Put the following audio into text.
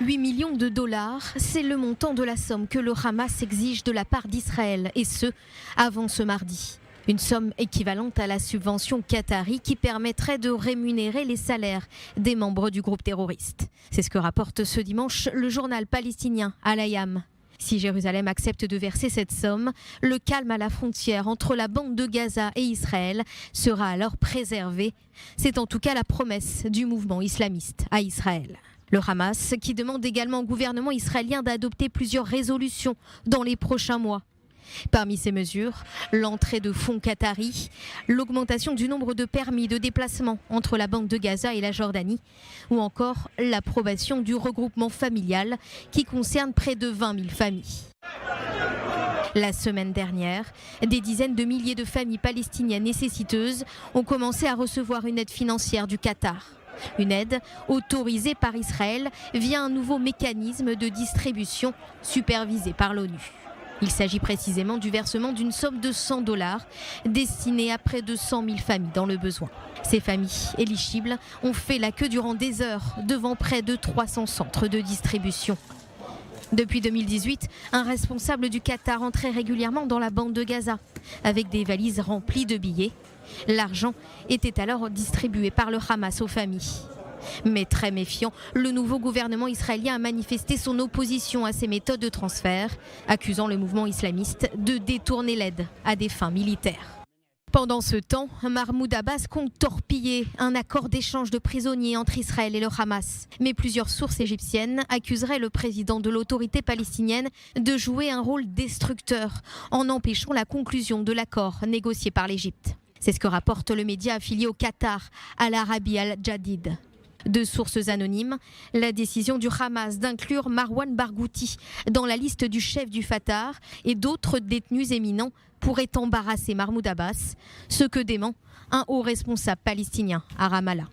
8 millions de dollars, c'est le montant de la somme que le Hamas exige de la part d'Israël, et ce, avant ce mardi. Une somme équivalente à la subvention qatari qui permettrait de rémunérer les salaires des membres du groupe terroriste. C'est ce que rapporte ce dimanche le journal palestinien Al-Ayam. Si Jérusalem accepte de verser cette somme, le calme à la frontière entre la bande de Gaza et Israël sera alors préservé. C'est en tout cas la promesse du mouvement islamiste à Israël. Le Hamas qui demande également au gouvernement israélien d'adopter plusieurs résolutions dans les prochains mois. Parmi ces mesures, l'entrée de fonds qataris, l'augmentation du nombre de permis de déplacement entre la bande de Gaza et la Jordanie, ou encore l'approbation du regroupement familial qui concerne près de 20 000 familles. La semaine dernière, des dizaines de milliers de familles palestiniennes nécessiteuses ont commencé à recevoir une aide financière du Qatar. Une aide autorisée par Israël via un nouveau mécanisme de distribution supervisé par l'ONU. Il s'agit précisément du versement d'une somme de $100 destinée à près de 100 000 familles dans le besoin. Ces familles éligibles ont fait la queue durant des heures devant près de 300 centres de distribution. Depuis 2018, un responsable du Qatar entrait régulièrement dans la bande de Gaza avec des valises remplies de billets. L'argent était alors distribué par le Hamas aux familles. Mais très méfiant, le nouveau gouvernement israélien a manifesté son opposition à ces méthodes de transfert, accusant le mouvement islamiste de détourner l'aide à des fins militaires. Pendant ce temps, Mahmoud Abbas compte torpiller un accord d'échange de prisonniers entre Israël et le Hamas. Mais plusieurs sources égyptiennes accuseraient le président de l'autorité palestinienne de jouer un rôle destructeur en empêchant la conclusion de l'accord négocié par l'Égypte. C'est ce que rapporte le média affilié au Qatar, Al Arabi Al Jadid. De sources anonymes, la décision du Hamas d'inclure Marwan Barghouti dans la liste du chef du Fatah et d'autres détenus éminents pourrait embarrasser Mahmoud Abbas, ce que dément un haut responsable palestinien à Ramallah.